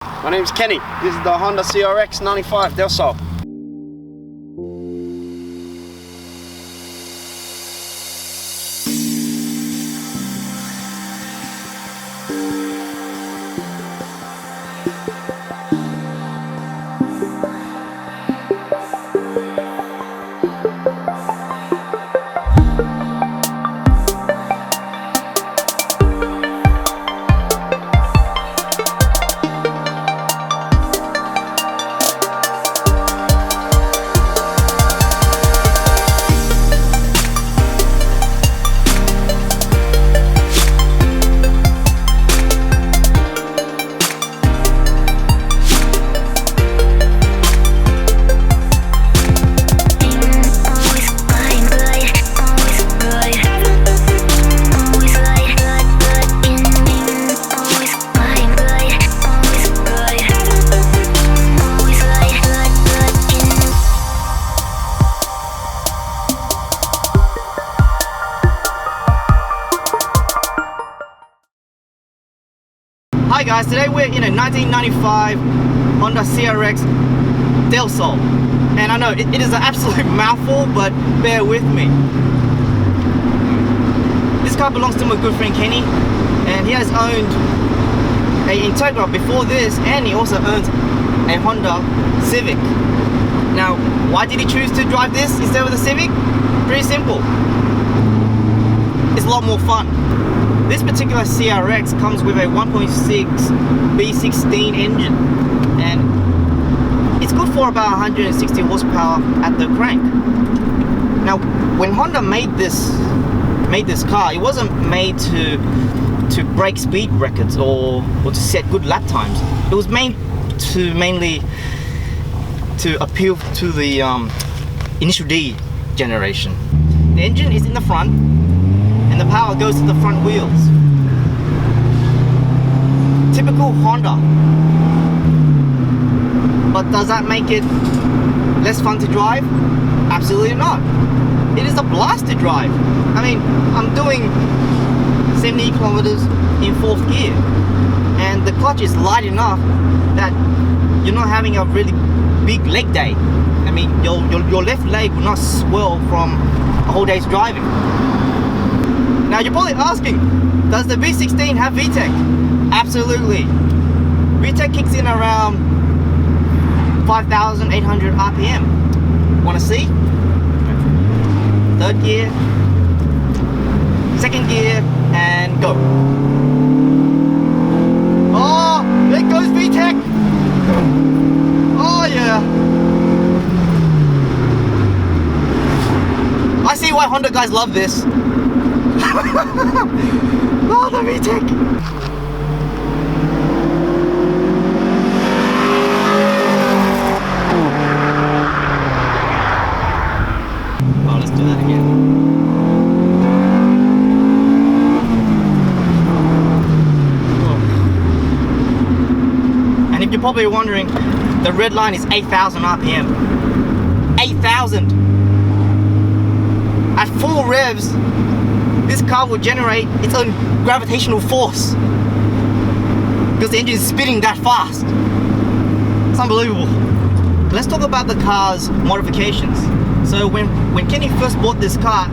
My name's Kenny. This is the Honda CRX 95 Del Sol. Hi guys, today we're in a 1995 Honda CRX Del Sol. And I know it is an absolute mouthful, but bear with me. This car belongs to my good friend Kenny, and he has owned a Integra before this, and he also owns a Honda Civic. Now, why did he choose to drive this instead of the Civic? Pretty simple. It's a lot more fun. This particular CRX comes with a 1.6 B16 engine, and it's good for about 160 horsepower at the crank. Now, when Honda made this car, it wasn't made to break speed records or to set good lap times. It was made to mainly to appeal to the initial D generation. The engine is in the front, and the power goes to the front wheels. Typical Honda. But does that make it less fun to drive? Absolutely not. It is a blast to drive. I mean, I'm doing 70 kilometers in 4th gear, and the clutch is light enough that you're not having a really big leg day. I mean, your left leg will not swell from a whole day's driving. Now you're probably asking, does the B16 have Vtec? Absolutely. Vtec kicks in around 5,800 RPM. Wanna see? 3rd gear, 2nd gear, and go. Oh, there goes Vtec. Oh yeah. I see why Honda guys love this. Oh, the Vtec! Oh, let's do that again. Oh. And if you're probably wondering, the red line is 8,000 RPM. 8,000! At full revs, this car will generate its own gravitational force because the engine is spinning that fast. It's unbelievable. Let's talk about the car's modifications. So when Kenny first bought this car,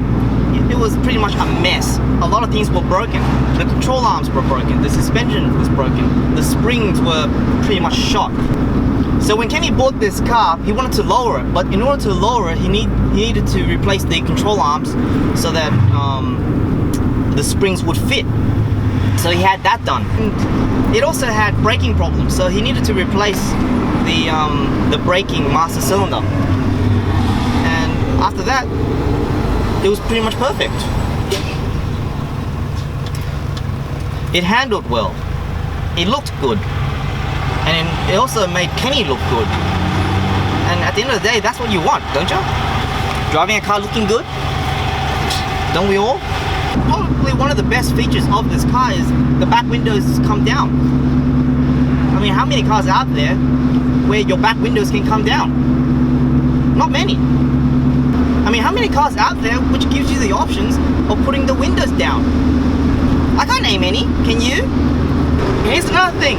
it was pretty much a mess. A lot of things were broken. The control arms were broken, the suspension was broken, the springs were pretty much shot. So when Kenny bought this car, he wanted to lower it, but in order to lower it, he needed to replace the control arms so that the springs would fit. So he had that done. And it also had braking problems, so he needed to replace the braking master cylinder. And after that, it was pretty much perfect. It handled well. It looked good. And it also made Kenny look good. And at the end of the day, that's what you want, don't you? Driving a car looking good? Don't we all? Probably one of the best features of this car is the back windows come down. I mean, how many cars out there where your back windows can come down? Not many. I mean, how many cars out there which gives you the options of putting the windows down? I can't name any, can you? Here's another thing.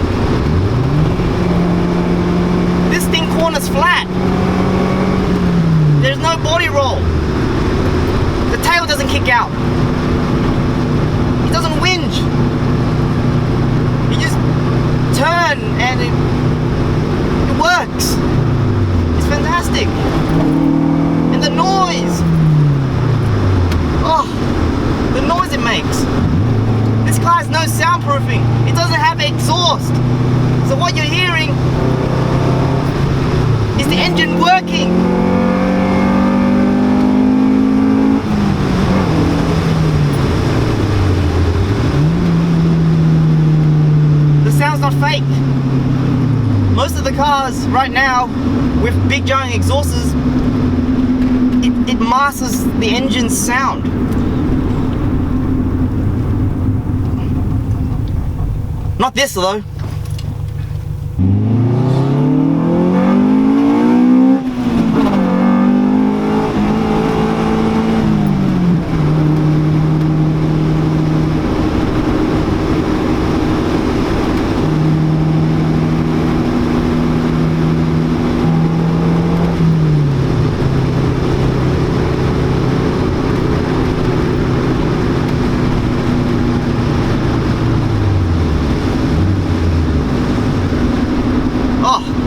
doesn't kick out. It doesn't whinge. You just turn and it works. It's fantastic. And the noise. Oh, the noise it makes. This car has no soundproofing. It doesn't have exhaust. So what you're hearing is the engine working. The sound's not fake. Most of the cars right now with big giant exhausts, it masks the engine's sound. Not this though.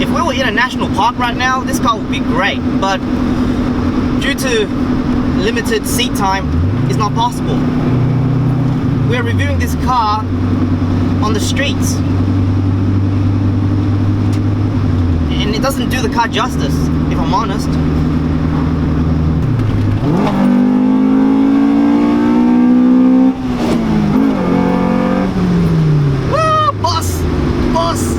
If we were in a national park right now, this car would be great, but due to limited seat time, it's not possible. We're reviewing this car on the streets, and it doesn't do the car justice, if I'm honest. Ah, boss! Boss!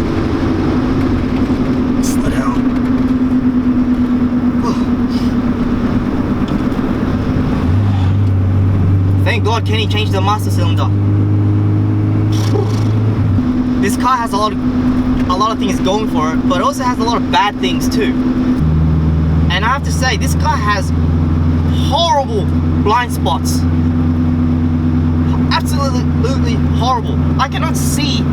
Thank God Kenny changed the master cylinder. This car has a lot of things going for it, but it also has a lot of bad things too. And I have to say, this car has horrible blind spots. Absolutely horrible. I cannot see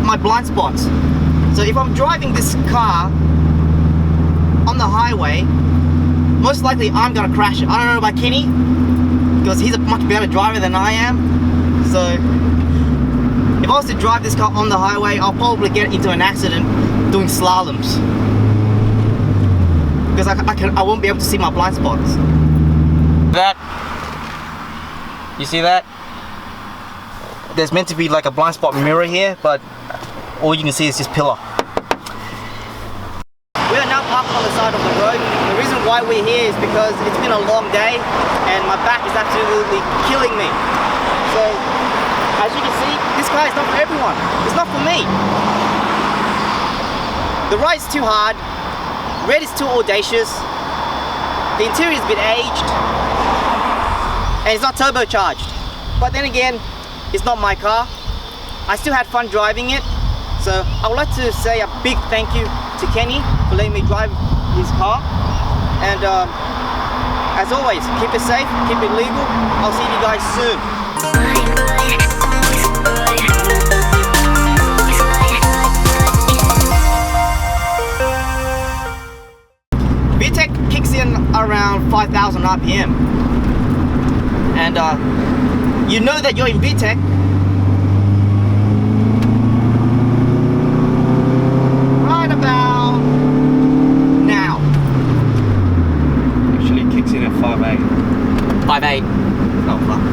my blind spots. So if I'm driving this car on the highway, most likely I'm gonna crash it. I don't know about Kenny, because he's a much better driver than I am. So if I was to drive this car on the highway, I'll probably get into an accident doing slaloms, because I won't be able to see my blind spots. That, you see that? There's meant to be like a blind spot mirror here, but all you can see is this pillar. We are now parked on the side of the road. The reason why we're here is because it's been a long day and my back is absolutely killing me. So, as you can see, this car is not for everyone. It's not for me. The ride's too hard, red is too audacious, the interior is a bit aged, and it's not turbocharged. But then again, it's not my car. I still had fun driving it. So I would like to say a big thank you to Kenny for letting me drive his car. And as always, keep it safe, keep it legal. I'll see you guys soon. Vtec kicks in around 5,000 RPM. And you know that you're in Vtec about now. Actually, it kicks in at 5.8. 5.8. Oh fuck.